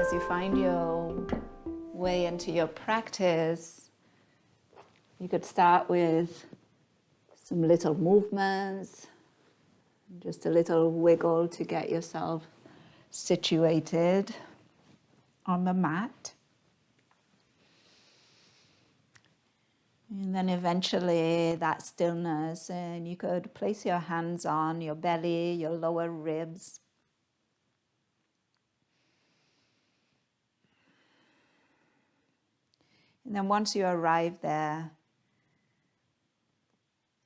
as you find your way into your practice, you could start with some little movements, just a little wiggle to get yourself situated on the mat. And then eventually that stillness, and you could place your hands on your belly, your lower ribs. And then once you arrive there,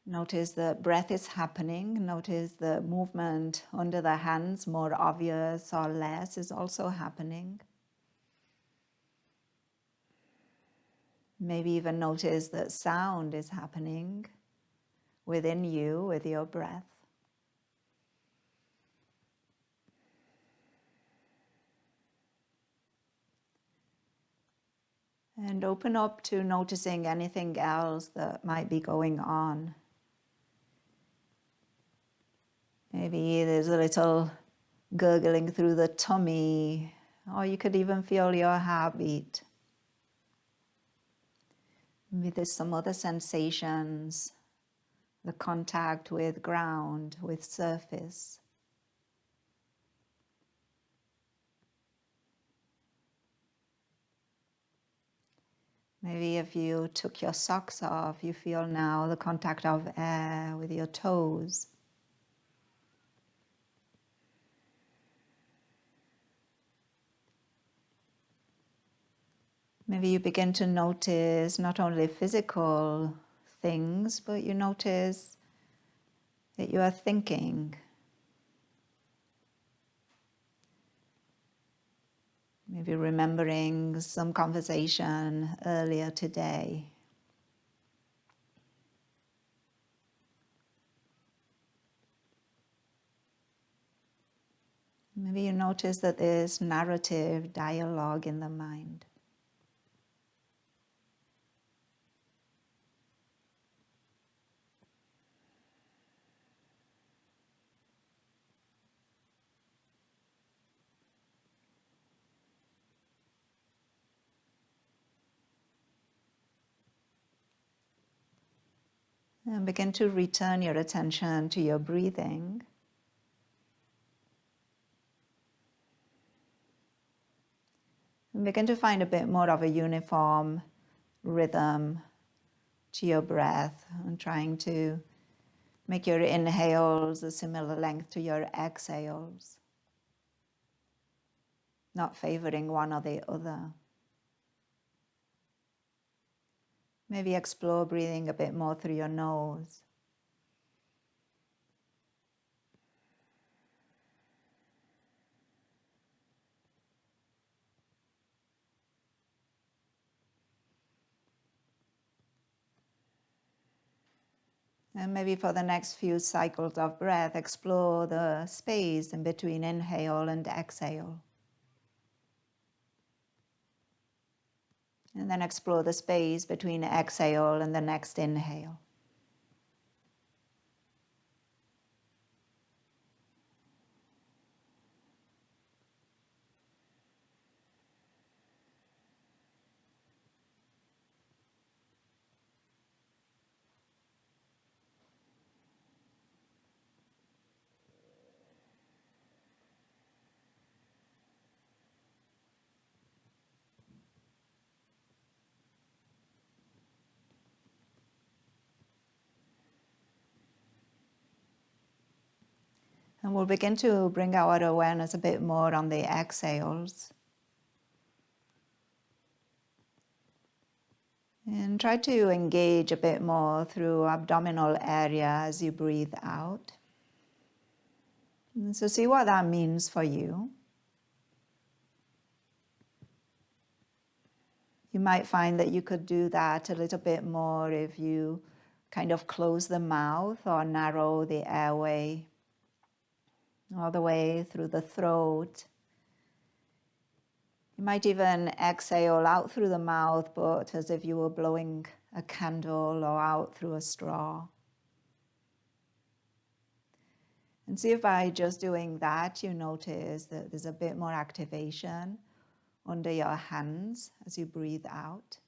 notice the breath is happening. Notice the movement under the hands, more obvious or less, is also happening. Maybe even notice that sound is happening within you with your breath. And open up to noticing anything else that might be going on. Maybe there's a little gurgling through the tummy, or you could even feel your heartbeat. Maybe there's some other sensations, the contact with ground, with surface. Maybe if you took your socks off, you feel now the contact of air with your toes. Maybe you begin to notice not only physical things, but you notice that you are thinking. Maybe remembering some conversation earlier today. Maybe you notice that there's narrative dialogue in the mind. And begin to return your attention to your breathing. And begin to find a bit more of a uniform rhythm to your breath, and trying to make your inhales a similar length to your exhales, not favoring one or the other. Maybe explore breathing a bit more through your nose. And maybe for the next few cycles of breath, explore the space in between inhale and exhale. And then explore the space between exhale and the next inhale. And we'll begin to bring our awareness a bit more on the exhales. And try to engage a bit more through abdominal area as you breathe out. And so see what that means for you. You might find that you could do that a little bit more if you kind of close the mouth or narrow the airway all the way through the throat. You might even exhale out through the mouth, but as if you were blowing a candle, or out through a straw. And see if by just doing that, you notice that there's a bit more activation, under your hands as you breathe out.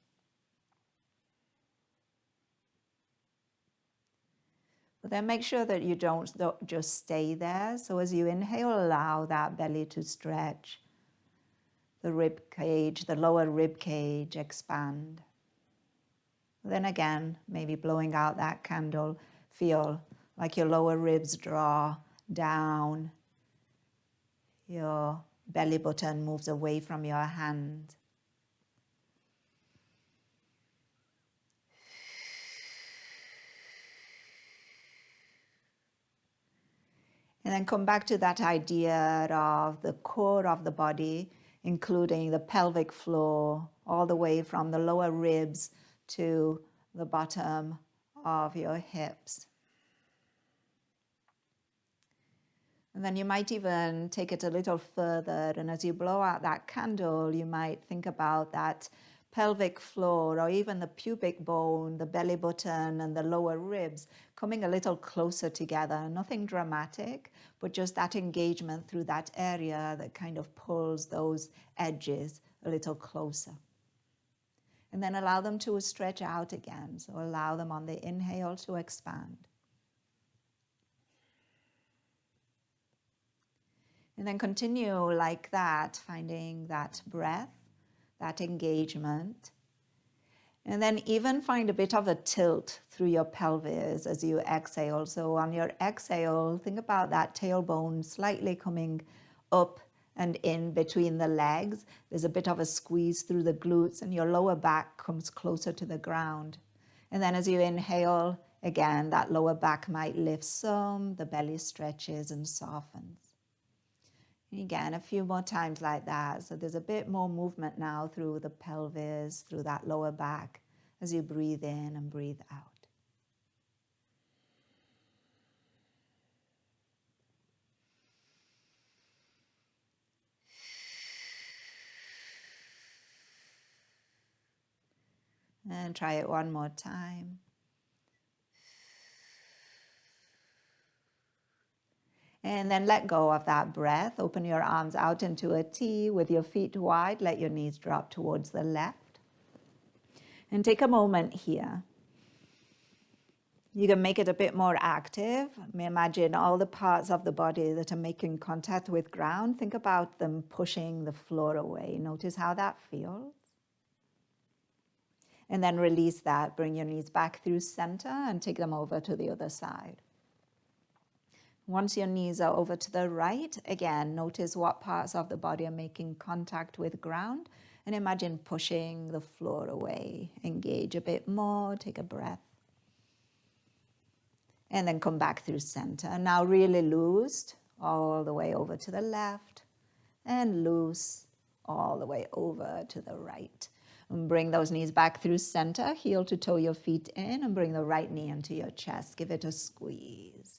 But then make sure that you don't just stay there. So as you inhale, allow that belly to stretch. The rib cage, the lower rib cage expand. Then again, maybe blowing out that candle, feel like your lower ribs draw down. Your belly button moves away from your hand. And then come back to that idea of the core of the body, including the pelvic floor, all the way from the lower ribs to the bottom of your hips. And then you might even take it a little further, and as you blow out that candle, you might think about that pelvic floor or even the pubic bone, the belly button and the lower ribs coming a little closer together. Nothing dramatic, but just that engagement through that area that kind of pulls those edges a little closer. And then allow them to stretch out again. So allow them on the inhale to expand. And then continue like that, finding that breath, that engagement. And then even find a bit of a tilt through your pelvis as you exhale. So on your exhale, think about that tailbone slightly coming up and in between the legs. There's a bit of a squeeze through the glutes and your lower back comes closer to the ground. And then as you inhale, again, that lower back might lift some, the belly stretches and softens. And again, a few more times like that. So there's a bit more movement now through the pelvis, through that lower back, as you breathe in and breathe out. And try it one more time. And then let go of that breath. Open your arms out into a T with your feet wide. Let your knees drop towards the left. And take a moment here. You can make it a bit more active. Imagine all the parts of the body that are making contact with ground. Think about them pushing the floor away. Notice how that feels. And then release that. Bring your knees back through center and take them over to the other side. Once your knees are over to the right, again, notice what parts of the body are making contact with ground and imagine pushing the floor away. Engage a bit more, take a breath. And then come back through center. Now really loose all the way over to the left and loose all the way over to the right. And bring those knees back through center, heel to toe your feet in and bring the right knee into your chest. Give it a squeeze.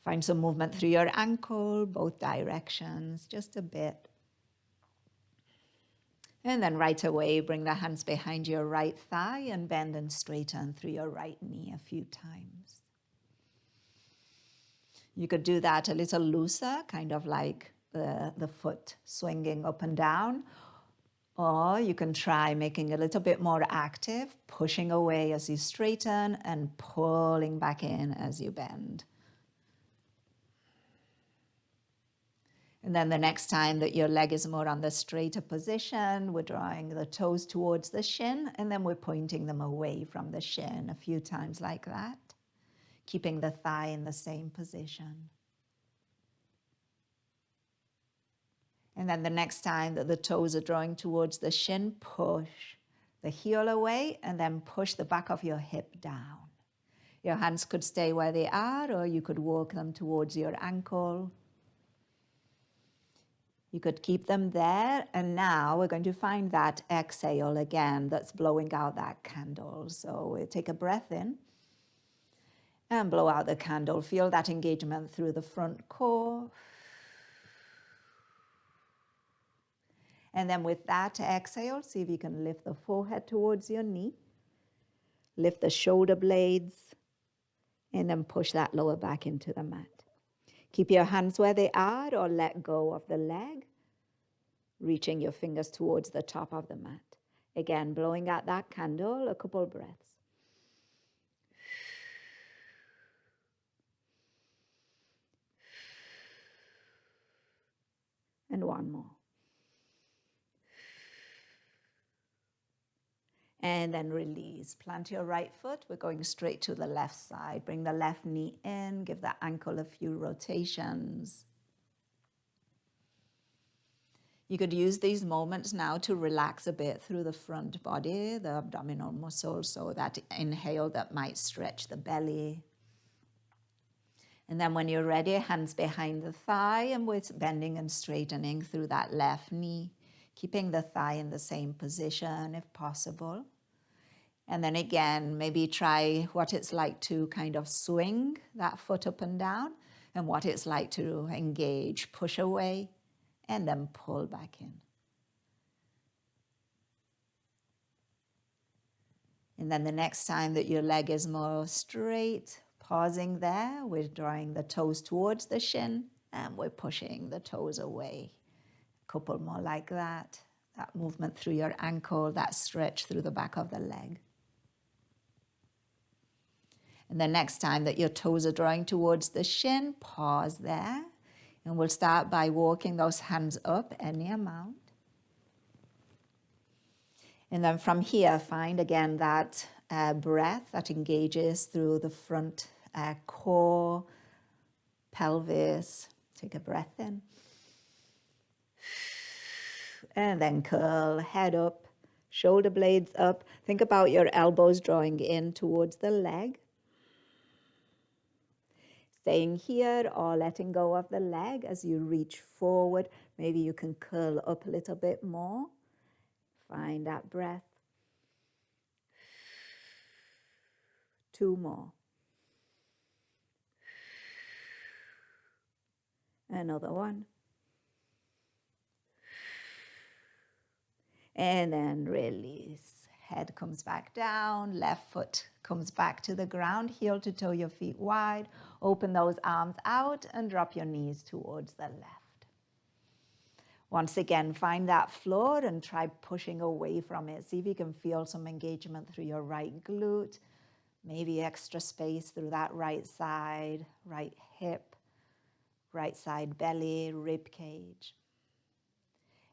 Find some movement through your ankle, both directions, just a bit. And then right away, bring the hands behind your right thigh and bend and straighten through your right knee a few times. You could do that a little looser, kind of like the foot swinging up and down. Or you can try making it a little bit more active, pushing away as you straighten and pulling back in as you bend. And then the next time that your leg is more on the straighter position, we're drawing the toes towards the shin, and then we're pointing them away from the shin a few times like that, keeping the thigh in the same position. And then the next time that the toes are drawing towards the shin, push the heel away and then push the back of your hip down. Your hands could stay where they are, or you could walk them towards your ankle. You could keep them there, and now we're going to find that exhale again that's blowing out that candle. So we'll take a breath in and blow out the candle. Feel that engagement through the front core. And then with that exhale, see if you can lift the forehead towards your knee. Lift the shoulder blades, and then push that lower back into the mat. Keep your hands where they are or let go of the leg. reaching your fingers towards the top of the mat. Again, blowing out that candle, a couple breaths. And one more. And then release. Plant your right foot. We're going straight to the left side. Bring the left knee in. Give that ankle a few rotations. You could use these moments now to relax a bit through the front body, the abdominal muscles, so that inhale that might stretch the belly. And then when you're ready, hands behind the thigh, and we're bending and straightening through that left knee, keeping the thigh in the same position if possible. And then again, maybe try what it's like to kind of swing that foot up and down, and what it's like to engage, push away, and then pull back in. And then the next time that your leg is more straight, pausing there, we're drawing the toes towards the shin, and we're pushing the toes away. A couple more like that. That movement through your ankle, that stretch through the back of the leg. And the next time that your toes are drawing towards the shin, pause there. And we'll start by walking those hands up any amount. And then from here, find again that breath that engages through the front core, pelvis. Take a breath in. And then curl, head up, shoulder blades up. Think about your elbows drawing in towards the leg. Staying here or letting go of the leg as you reach forward. Maybe you can curl up a little bit more. Find that breath. 2 more. Another one. And then release. Head comes back down, left foot comes back to the ground, heel to toe, your feet wide. Open those arms out and drop your knees towards the left. Once again, find that floor and try pushing away from it. See if you can feel some engagement through your right glute, maybe extra space through that right side, right hip, right side belly, rib cage.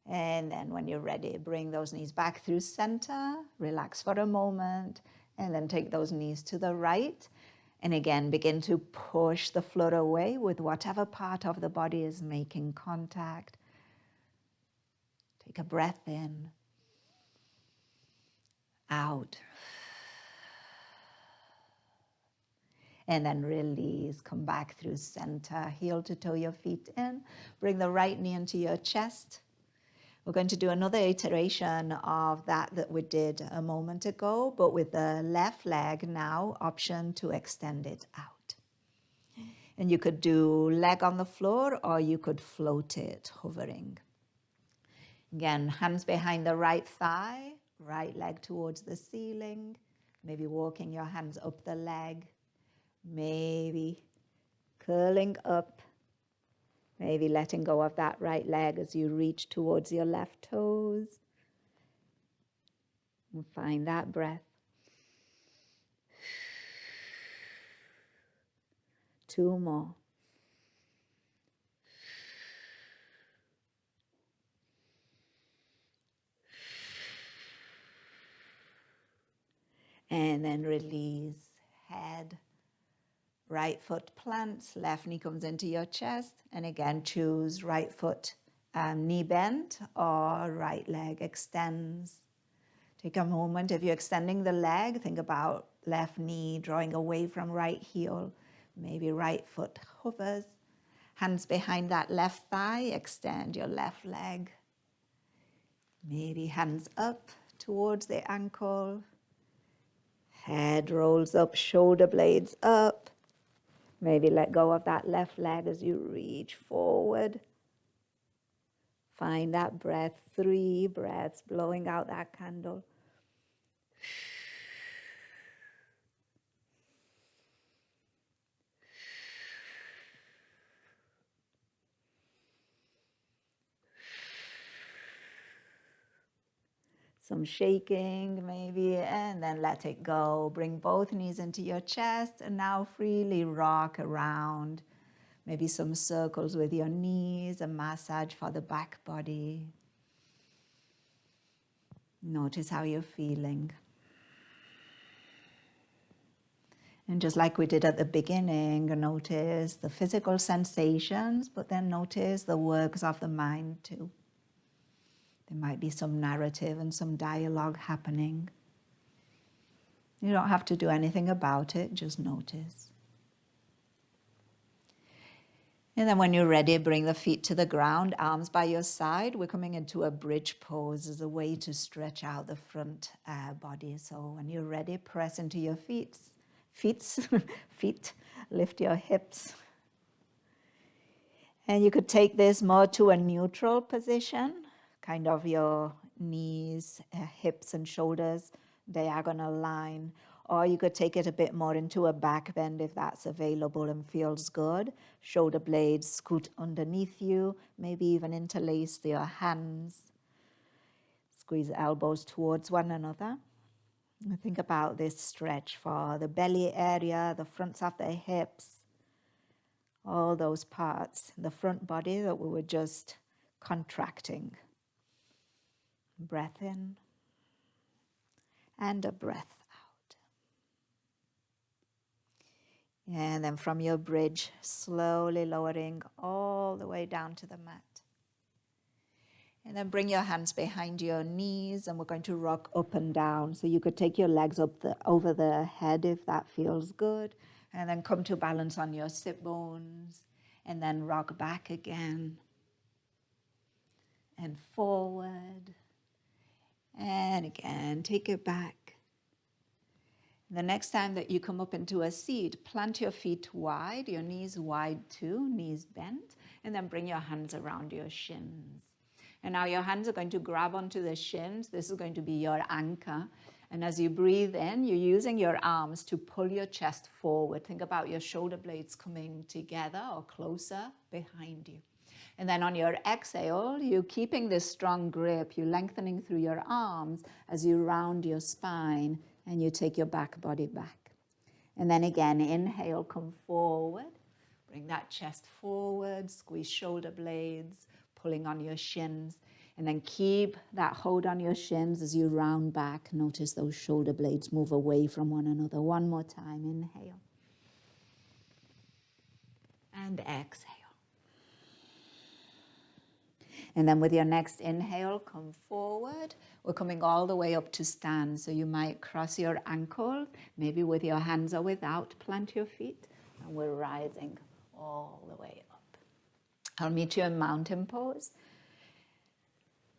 And then when you're ready, bring those knees back through center, relax for a moment, and then take those knees to the right. And again, begin to push the floor away with whatever part of the body is making contact. Take a breath in, out. And then release, come back through center, heel to toe, your feet in. Bring the right knee into your chest. We're going to do another iteration of that we did a moment ago, but with the left leg now, option to extend it out. And you could do leg on the floor or you could float it, hovering. Again, hands behind the right thigh, right leg towards the ceiling, maybe walking your hands up the leg, maybe curling up. Maybe letting go of that right leg as you reach towards your left toes. And find that breath. 2 more. And then release, head. Right foot plants, left knee comes into your chest. And again, choose right foot knee bent or right leg extends. Take a moment. If you're extending the leg, think about left knee drawing away from right heel. Maybe right foot hovers. Hands behind that left thigh, extend your left leg. Maybe hands up towards the ankle. Head rolls up, shoulder blades up. Maybe let go of that left leg as you reach forward. Find that breath, 3 breaths, blowing out that candle. some shaking maybe, and then let it go. Bring both knees into your chest and now freely rock around. Maybe some circles with your knees, a massage for the back body. Notice how you're feeling. And just like we did at the beginning, notice the physical sensations, but then notice the works of the mind too. There might be some narrative and some dialogue happening. You don't have to do anything about it, just notice. And then when you're ready, bring the feet to the ground, arms by your side. We're coming into a bridge pose as a way to stretch out the front body. So when you're ready, press into your feet, lift your hips. And you could take this more to a neutral position, kind of your knees, hips and shoulders, diagonal line. Or you could take it a bit more into a back bend if that's available and feels good. Shoulder blades scoot underneath you, maybe even interlace your hands. Squeeze elbows towards one another. And think about this stretch for the belly area, the fronts of the hips, all those parts, the front body that we were just contracting. Breath in and a breath out. And then from your bridge, slowly lowering all the way down to the mat. And then bring your hands behind your knees and we're going to rock up and down. So you could take your legs up over the head if that feels good. And then come to balance on your sit bones. And then rock back again. And forward. And again, take it back. The next time that you come up into a seat, plant your feet wide, your knees wide too, knees bent. And then bring your hands around your shins. And now your hands are going to grab onto the shins. This is going to be your anchor. And as you breathe in, you're using your arms to pull your chest forward. Think about your shoulder blades coming together or closer behind you. And then on your exhale, you're keeping this strong grip. You're lengthening through your arms as you round your spine and you take your back body back. And then again, inhale, come forward. Bring that chest forward, squeeze shoulder blades, pulling on your shins, and then keep that hold on your shins as you round back. Notice those shoulder blades move away from one another. One more time, inhale. And exhale. And then with your next inhale, come forward. We're coming all the way up to stand. So you might cross your ankle, maybe with your hands or without, plant your feet, and we're rising all the way up. I'll meet you in mountain pose.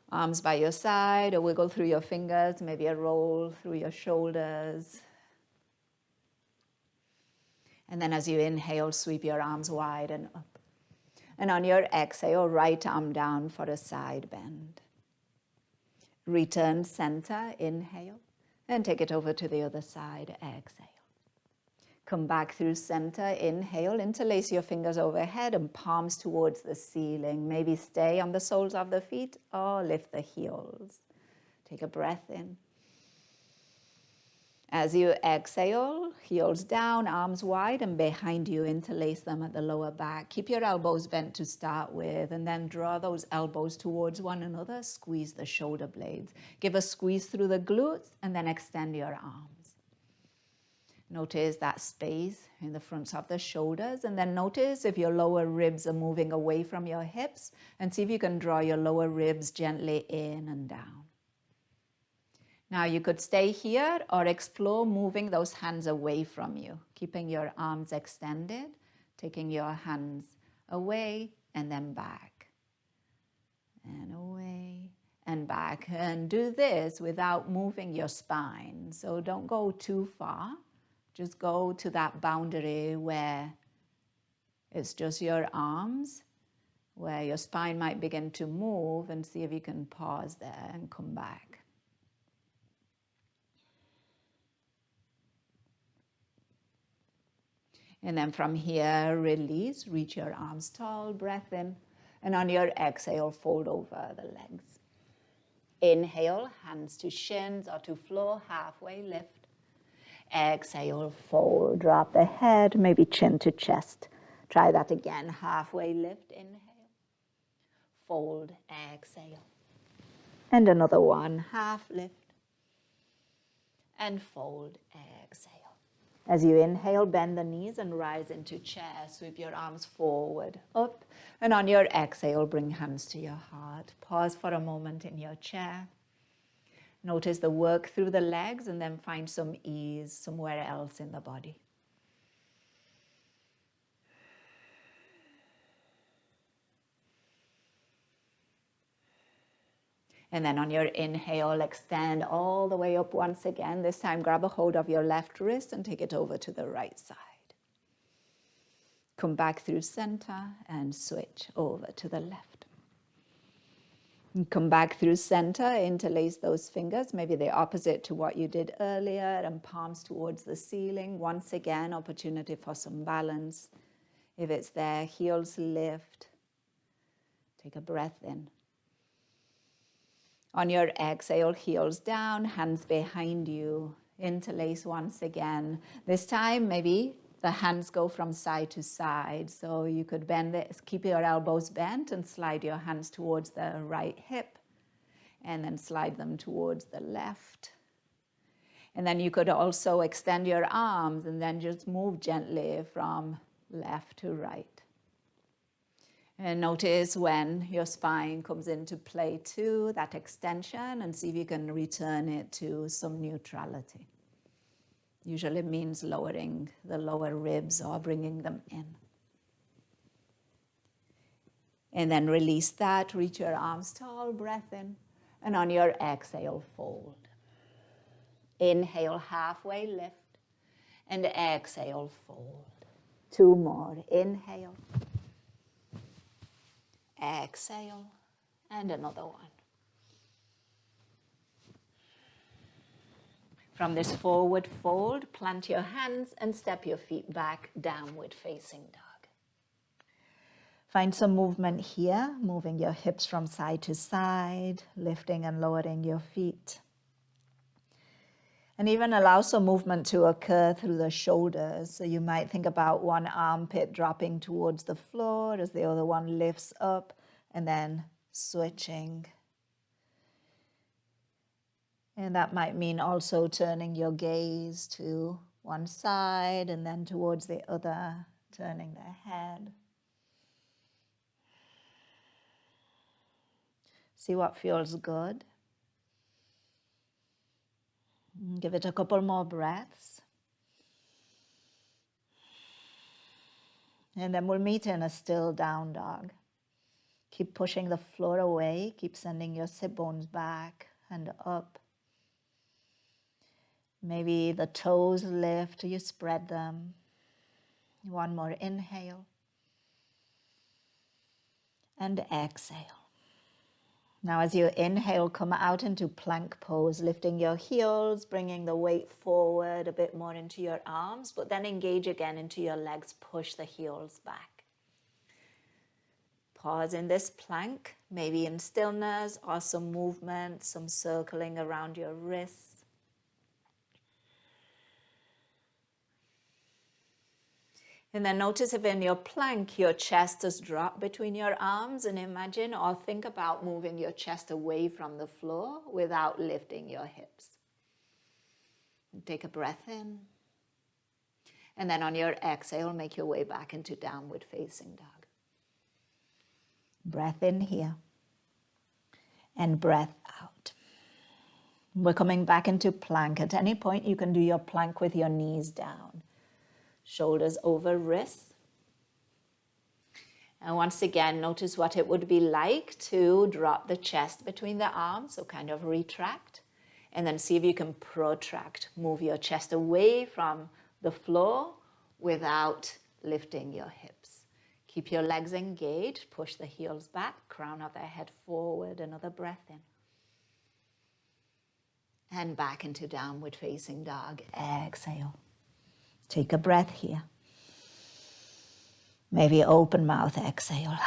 Arms by your side, or wiggle through your fingers, maybe a roll through your shoulders. And then as you inhale, sweep your arms wide and up. And on your exhale, right arm down for a side bend. Return center, inhale, and take it over to the other side, exhale. Come back through center, inhale, interlace your fingers overhead and palms towards the ceiling. Maybe stay on the soles of the feet or lift the heels. Take a breath in. As you exhale, heels down, arms wide, and behind you, interlace them at the lower back. Keep your elbows bent to start with, and then draw those elbows towards one another. Squeeze the shoulder blades. Give a squeeze through the glutes, and then extend your arms. Notice that space in the fronts of the shoulders, and then notice if your lower ribs are moving away from your hips, and see if you can draw your lower ribs gently in and down. Now you could stay here or explore moving those hands away from you, keeping your arms extended, taking your hands away and then back, and away and back. And do this without moving your spine. So don't go too far. Just go to that boundary where it's just your arms, where your spine might begin to move, and see if you can pause there and come back. And then from here, release, reach your arms tall, breath in, and on your exhale, fold over the legs. Inhale, hands to shins or to floor, halfway lift. Exhale, fold, drop the head, maybe chin to chest. Try that again, halfway lift, inhale. Fold, exhale. And another one, half lift. And fold, exhale. As you inhale, bend the knees and rise into chair. Sweep your arms forward, up. And on your exhale, bring hands to your heart. Pause for a moment in your chair. Notice the work through the legs and then find some ease somewhere else in the body. And then on your inhale, extend all the way up once again. This time, grab a hold of your left wrist and take it over to the right side. Come back through center and switch over to the left. And come back through center, interlace those fingers, maybe the opposite to what you did earlier, and palms towards the ceiling. Once again, opportunity for some balance. If it's there, heels lift. Take a breath in. On your exhale, heels down, hands behind you. Interlace once again. This time, maybe the hands go from side to side. So you could bend it, keep your elbows bent and slide your hands towards the right hip. And then slide them towards the left. And then you could also extend your arms and then just move gently from left to right. And notice when your spine comes into play too, that extension, and see if you can return it to some neutrality. Usually means lowering the lower ribs or bringing them in. And then release that, reach your arms tall, breath in, and on your exhale, fold. Inhale, halfway lift, and exhale, fold. 2 more, inhale. Exhale, and another one. From this forward fold, plant your hands and step your feet back, downward facing dog. Find some movement here, moving your hips from side to side, lifting and lowering your feet. And even allow some movement to occur through the shoulders. So you might think about one armpit dropping towards the floor as the other one lifts up, and then switching. And that might mean also turning your gaze to one side and then towards the other, turning the head. See what feels good. Give it a couple more breaths. And then we'll meet in a still down dog. Keep pushing the floor away. Keep sending your sit bones back and up. Maybe the toes lift, you spread them. One more inhale. And exhale. Now as you inhale, come out into plank pose, lifting your heels, bringing the weight forward a bit more into your arms, but then engage again into your legs, push the heels back. Pause in this plank, maybe in stillness or some movement, some circling around your wrists. And then notice if in your plank, your chest is dropped between your arms, and imagine or think about moving your chest away from the floor without lifting your hips. And take a breath in. And then on your exhale, make your way back into downward facing dog. Breath in here. And breath out. We're coming back into plank. At any point, you can do your plank with your knees down. Shoulders over wrists. And once again, notice what it would be like to drop the chest between the arms, so kind of retract. And then see if you can protract. Move your chest away from the floor without lifting your hips. Keep your legs engaged. Push the heels back. Crown of the head forward. Another breath in. And back into downward facing dog. Exhale. Take a breath here. Maybe open mouth exhale.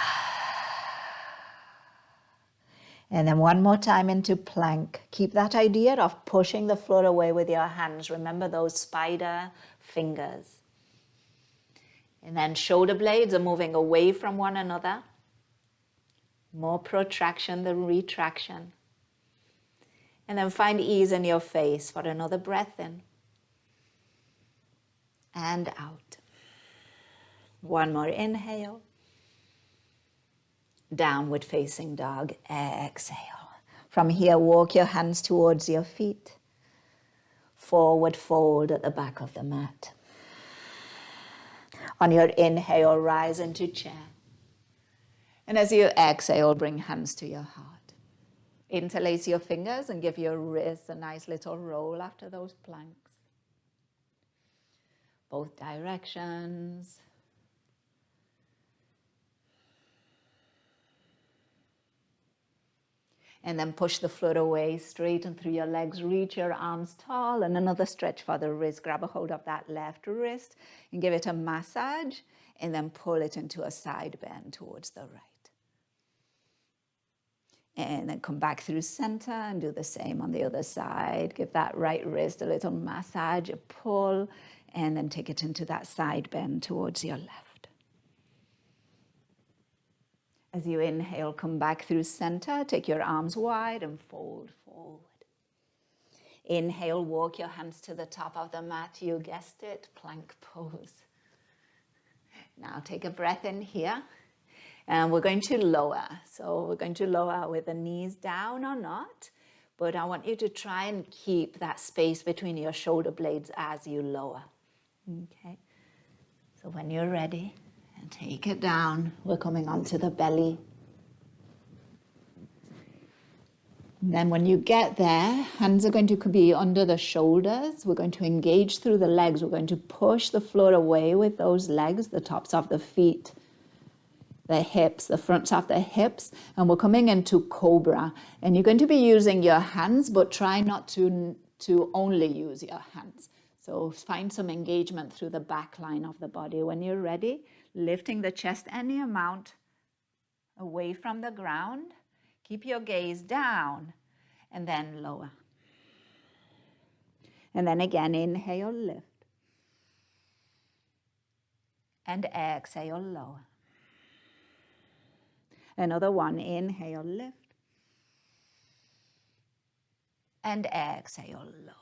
And then one more time into plank. Keep that idea of pushing the floor away with your hands. Remember those spider fingers. And then shoulder blades are moving away from one another. More protraction than retraction. And then find ease in your face for another breath in. And out. One more inhale. Downward facing dog. Exhale. From here, walk your hands towards your feet. Forward fold at the back of the mat. On your inhale, rise into chair. And as you exhale, bring hands to your heart. Interlace your fingers and give your wrists a nice little roll after those planks. Both directions. And then push the floor away, straighten through your legs, reach your arms tall, and another stretch for the wrist. Grab a hold of that left wrist and give it a massage, and then pull it into a side bend towards the right. And then come back through center and do the same on the other side. Give that right wrist a little massage, a pull, and then take it into that side bend towards your left. As you inhale, come back through center. Take your arms wide and fold forward. Inhale, walk your hands to the top of the mat. You guessed it, plank pose. Now take a breath in here. And we're going to lower. So we're going to lower with the knees down or not. But I want you to try and keep that space between your shoulder blades as you lower. Okay. So when you're ready, and take it down. We're coming onto the belly. And then when you get there, hands are going to be under the shoulders. We're going to engage through the legs. We're going to push the floor away with those legs, the tops of the feet, the hips, the fronts of the hips. And we're coming into cobra. And you're going to be using your hands, but try not to only use your hands. So find some engagement through the back line of the body. When you're ready, lifting the chest any amount away from the ground. Keep your gaze down and then lower. And then again, inhale, lift. And exhale, lower. Another one, inhale, lift. And exhale, lower.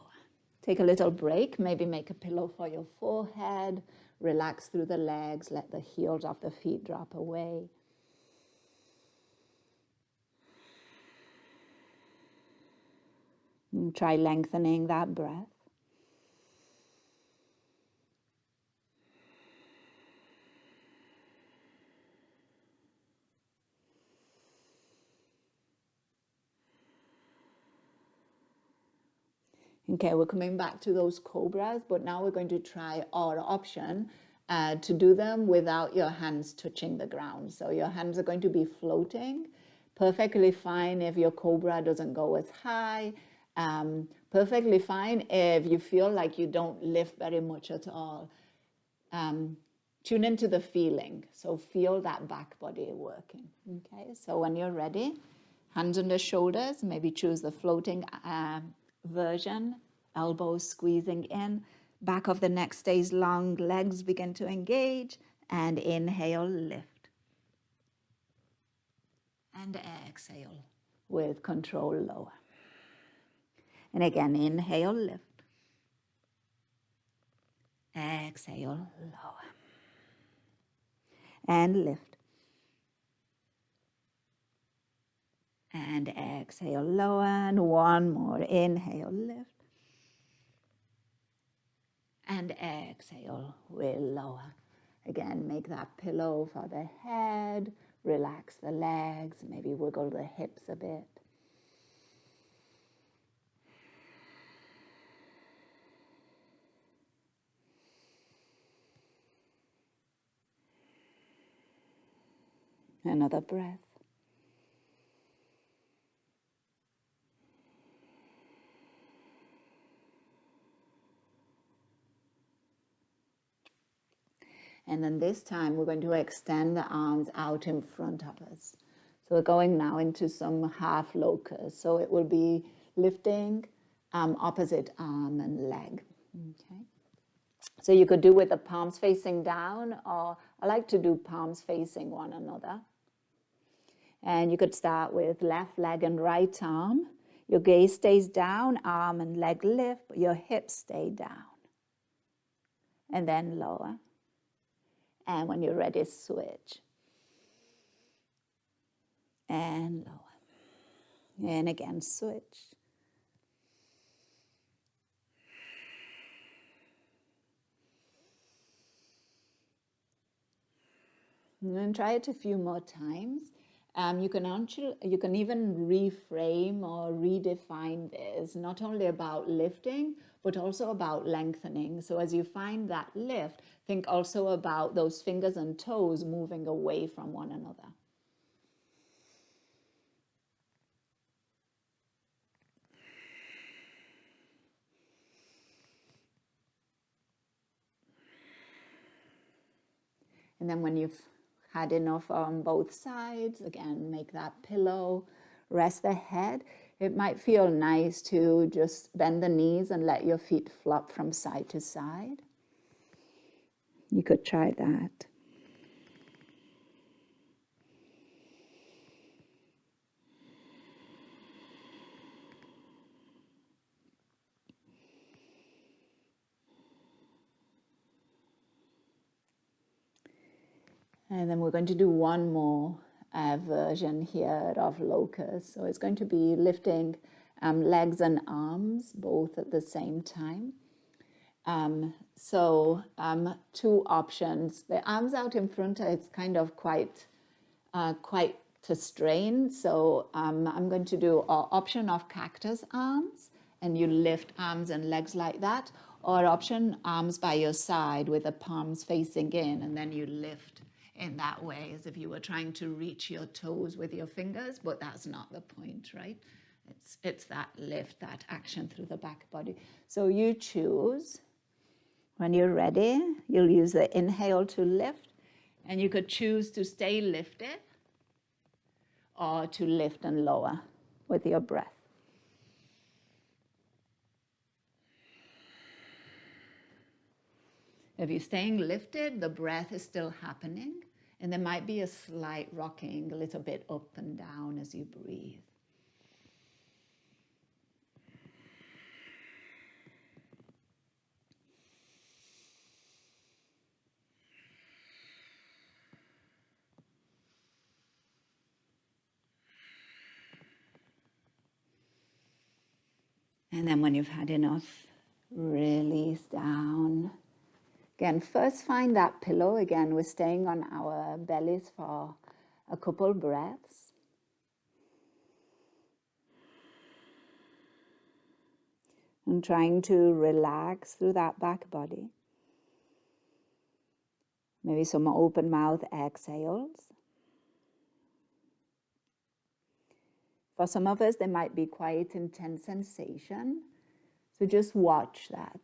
Take a little break, maybe make a pillow for your forehead. Relax through the legs, let the heels of the feet drop away. And try lengthening that breath. Okay, we're coming back to those cobras, but now we're going to try our option to do them without your hands touching the ground. So your hands are going to be floating. Perfectly fine if your cobra doesn't go as high. Perfectly fine if you feel like you don't lift very much at all. Tune into the feeling. So feel that back body working. Okay, so when you're ready, hands on the shoulders, maybe choose the floating version, elbows squeezing in, back of the neck stays long, legs begin to engage, and inhale, lift. And exhale with control, lower. And again, inhale, lift. Exhale, lower. And lift. And exhale, lower. And one more. Inhale, lift. And exhale, we'll lower. Again, make that pillow for the head. Relax the legs. Maybe wiggle the hips a bit. Another breath. And then this time we're going to extend the arms out in front of us. So we're going now into some half locust. So it will be lifting opposite arm and leg. Okay. So you could do with the palms facing down, or I like to do palms facing one another. And you could start with left leg and right arm. Your gaze stays down, arm and leg lift, but your hips stay down. And then lower. And when you're ready, switch. And lower. And again, switch. And then try it a few more times. You can even reframe or redefine this, not only about lifting, but also about lengthening. So as you find that lift, think also about those fingers and toes moving away from one another. And then when you've had enough on both sides, again, make that pillow, rest the head. It might feel nice to just bend the knees and let your feet flop from side to side. You could try that. And then we're going to do one more version here of locust. So it's going to be lifting legs and arms both at the same time. Two options. The arms out in front, it's kind of quite to strain. So I'm going to do an option of cactus arms, and you lift arms and legs like that, or option arms by your side with the palms facing in, and then you lift in that way as if you were trying to reach your toes with your fingers, but that's not the point, right? It's that lift, that action through the back body. So you choose. When you're ready, you'll use the inhale to lift, and you could choose to stay lifted or to lift and lower with your breath. If you're staying lifted, the breath is still happening, and there might be a slight rocking, a little bit up and down as you breathe. And then when you've had enough, release down. Again, first find that pillow. Again, we're staying on our bellies for a couple breaths. And trying to relax through that back body. Maybe some open mouth exhales. For some of us, there might be quite intense sensation. So just watch that.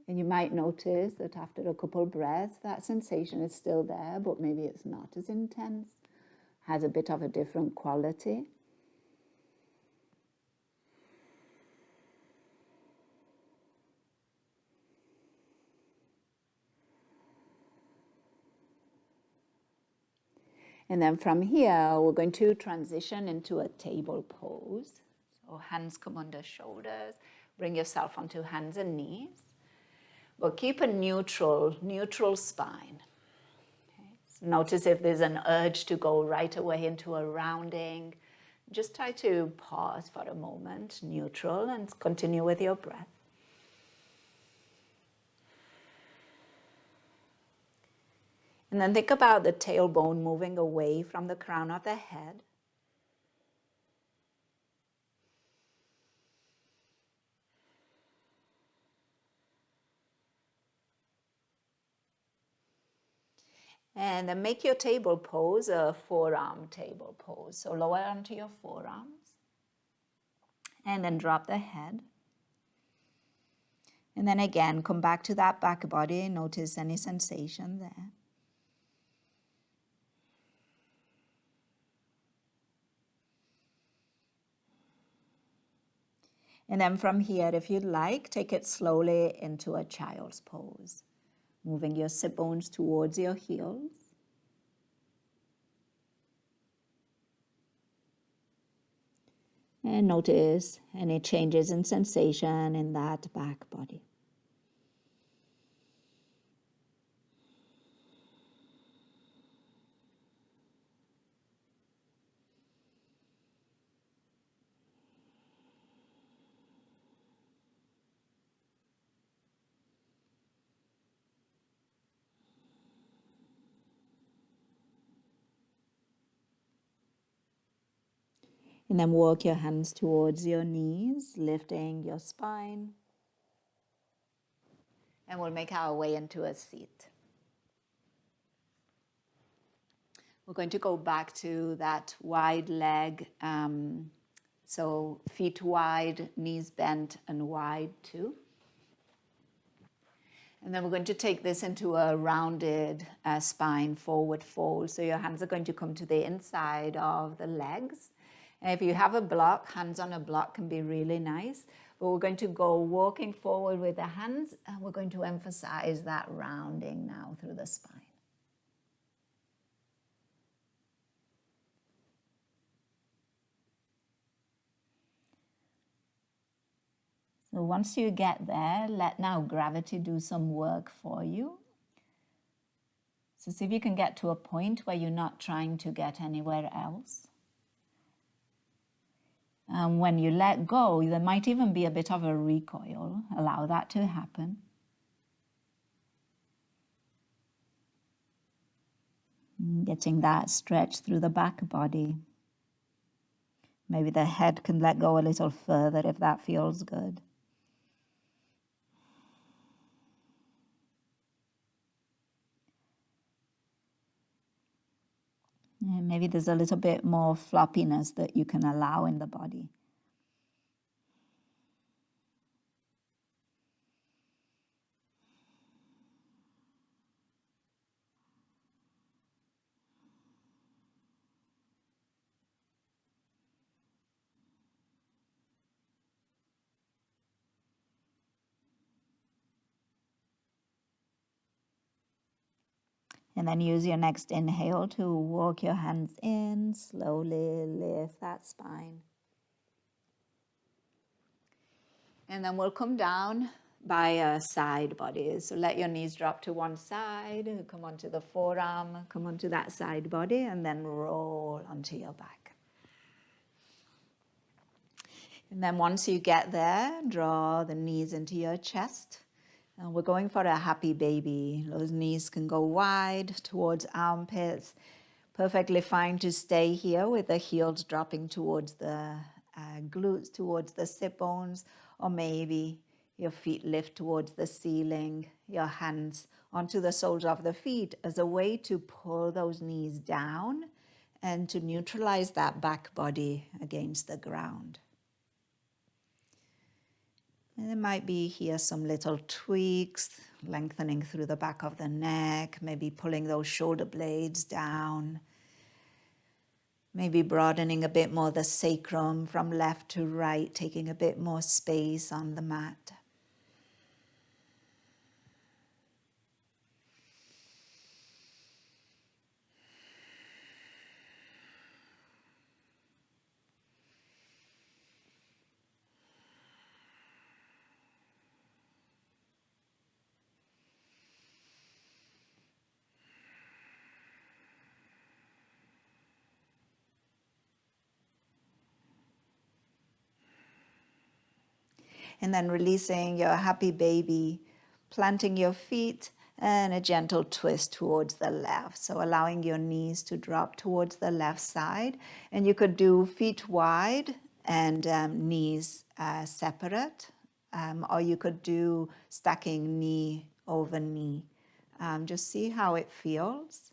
And you might notice that after a couple breaths, that sensation is still there, but maybe it's not as intense, has a bit of a different quality. And then from here, we're going to transition into a table pose. So hands come under shoulders, bring yourself onto hands and knees. But keep a neutral spine. Okay. So notice if there's an urge to go right away into a rounding. Just try to pause for a moment, neutral, and continue with your breath. And then think about the tailbone moving away from the crown of the head. And then make your table pose a forearm table pose. So lower onto your forearms. And then drop the head. And then again, come back to that back body. Notice any sensation there. And then from here, if you'd like, take it slowly into a child's pose, moving your sit bones towards your heels. And notice any changes in sensation in that back body. And then walk your hands towards your knees, lifting your spine. And we'll make our way into a seat. We're going to go back to that wide leg, so feet wide, knees bent and wide too. And then we're going to take this into a rounded spine forward fold. So your hands are going to come to the inside of the legs. And if you have a block, hands on a block can be really nice. But we're going to go walking forward with the hands, and we're going to emphasize that rounding now through the spine. So once you get there, let now gravity do some work for you. So see if you can get to a point where you're not trying to get anywhere else. And when you let go, there might even be a bit of a recoil. Allow that to happen. Getting that stretch through the back body. Maybe the head can let go a little further if that feels good. And maybe there's a little bit more floppiness that you can allow in the body. And then use your next inhale to walk your hands in, slowly lift that spine. And then we'll come down by a side body. So let your knees drop to one side, come onto the forearm, come onto that side body, and then roll onto your back. And then once you get there, draw the knees into your chest. And we're going for a happy baby. Those knees can go wide towards armpits. Perfectly fine to stay here with the heels dropping towards the glutes, towards the sit bones, or maybe your feet lift towards the ceiling, your hands onto the soles of the feet as a way to pull those knees down and to neutralize that back body against the ground. And there might be here some little tweaks, lengthening through the back of the neck, maybe pulling those shoulder blades down, maybe broadening a bit more the sacrum from left to right, taking a bit more space on the mat. And then releasing your happy baby, planting your feet and a gentle twist towards the left. So allowing your knees to drop towards the left side. And you could do feet wide and knees separate. Or you could do stacking knee over knee. Just see how it feels.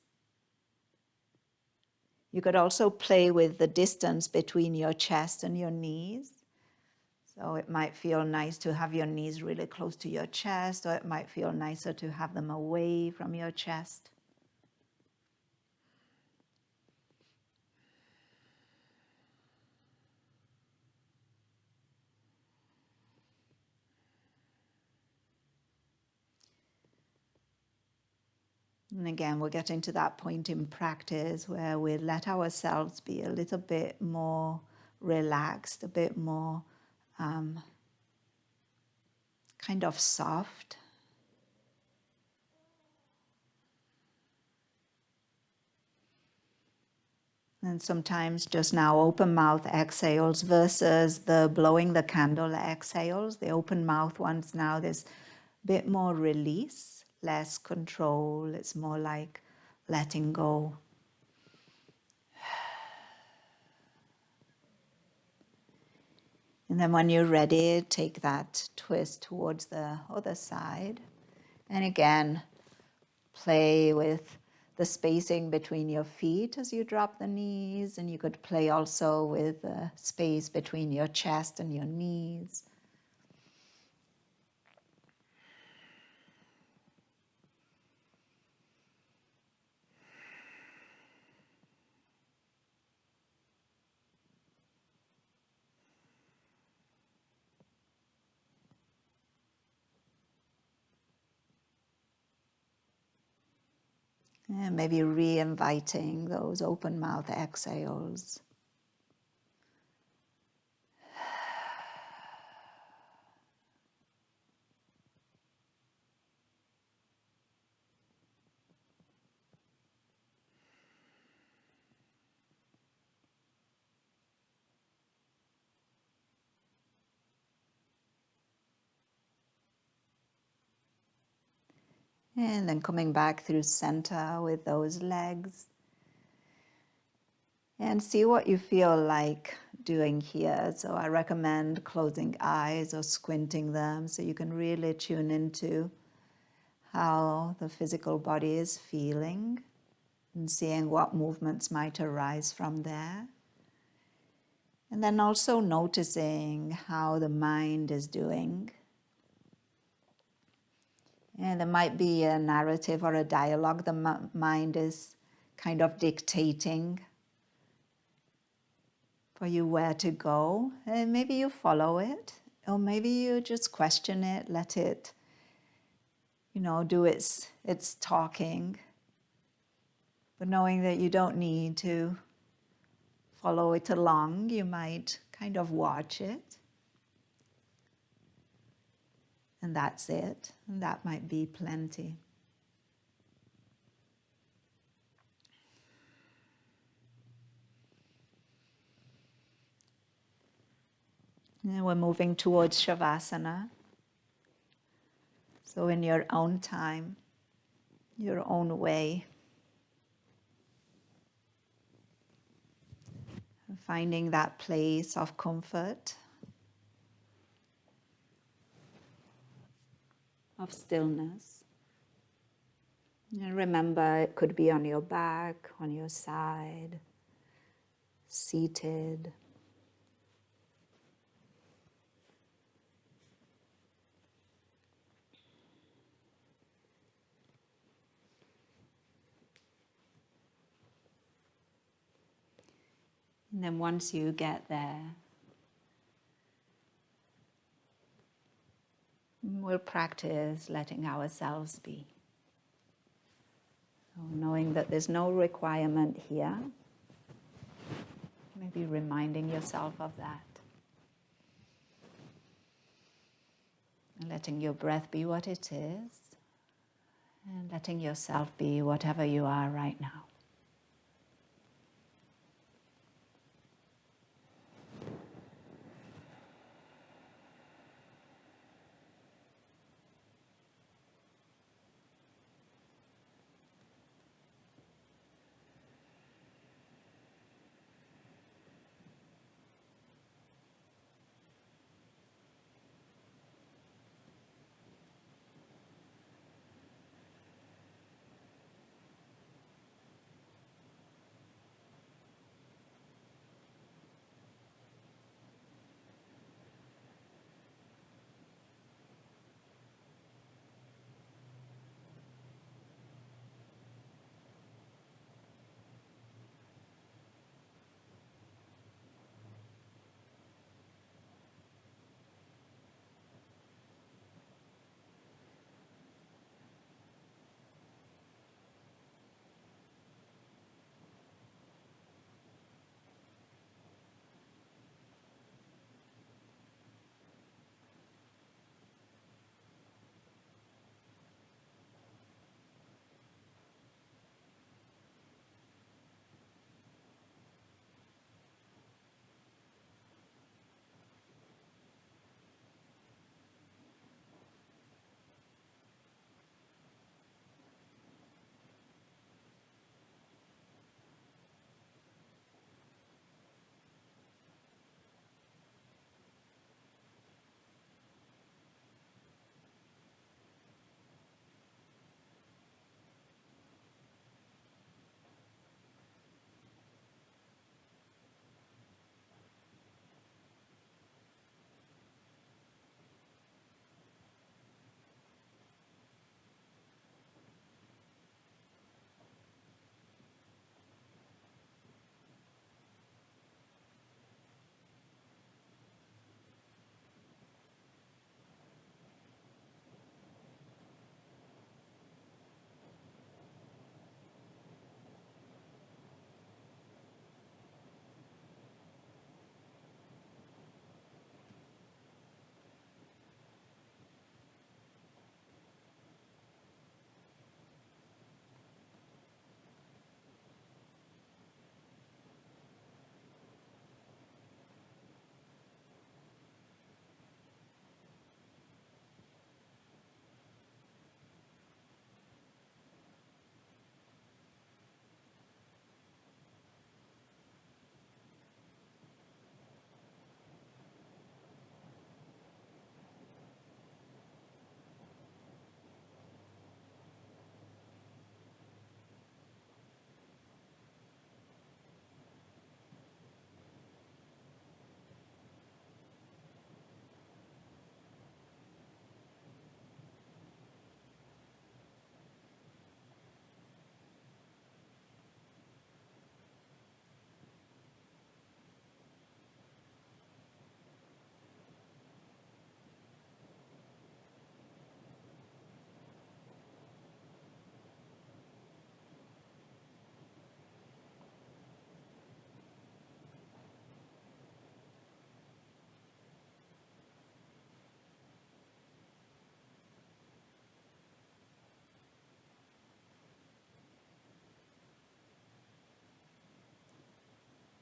You could also play with the distance between your chest and your knees. So it might feel nice to have your knees really close to your chest, or it might feel nicer to have them away from your chest. And again, we're getting to that point in practice where we let ourselves be a little bit more relaxed, a bit more kind of soft. And sometimes just now open mouth exhales versus the blowing the candle exhales. The open mouth ones now, there's a bit more release, less control. It's more like letting go. And then when you're ready, take that twist towards the other side. And again, play with the spacing between your feet as you drop the knees. And you could play also with the space between your chest and your knees. And maybe re-inviting those open mouth exhales. And then coming back through center with those legs. And see what you feel like doing here. So I recommend closing eyes or squinting them so you can really tune into how the physical body is feeling and seeing what movements might arise from there. And then also noticing how the mind is doing. And there might be a narrative or a dialogue the mind is kind of dictating for you where to go. And maybe you follow it, or maybe you just question it, let it, do its talking. But knowing that you don't need to follow it along, you might kind of watch it. And that's it. And that might be plenty. And we're moving towards Shavasana. So in your own time, your own way, finding that place of comfort, of stillness. And remember, it could be on your back, on your side, seated. And then once you get there, we'll practice letting ourselves be. So knowing that there's no requirement here, maybe reminding yourself of that. And letting your breath be what it is, and letting yourself be whatever you are right now.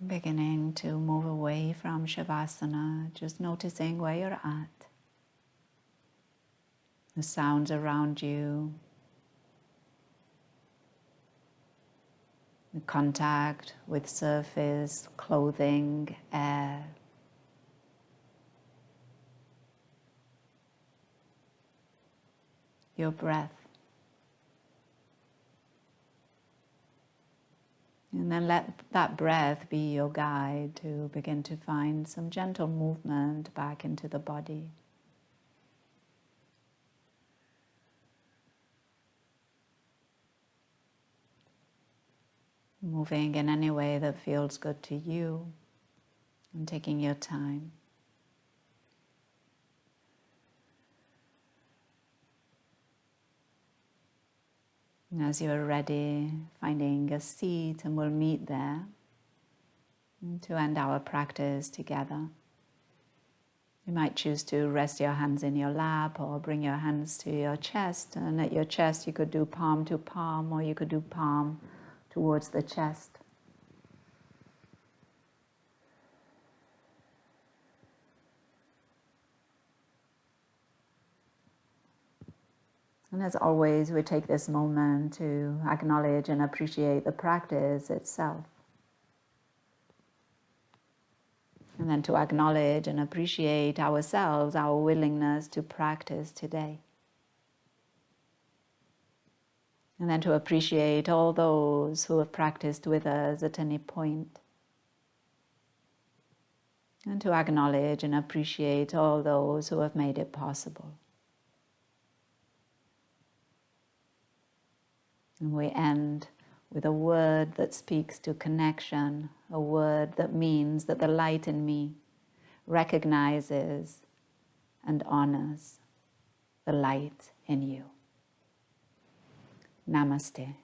Beginning to move away from Shavasana, just noticing where you're at, the sounds around you, the contact with surface, clothing, air. Your breath. And then let that breath be your guide to begin to find some gentle movement back into the body. Moving in any way that feels good to you and taking your time. And as you're ready, finding a seat, and we'll meet there to end our practice together. You might choose to rest your hands in your lap or bring your hands to your chest, and at your chest you could do palm to palm, or you could do palm towards the chest. And as always, we take this moment to acknowledge and appreciate the practice itself. And then to acknowledge and appreciate ourselves, our willingness to practice today. And then to appreciate all those who have practiced with us at any point. And to acknowledge and appreciate all those who have made it possible. And we end with a word that speaks to connection, a word that means that the light in me recognizes and honors the light in you. Namaste.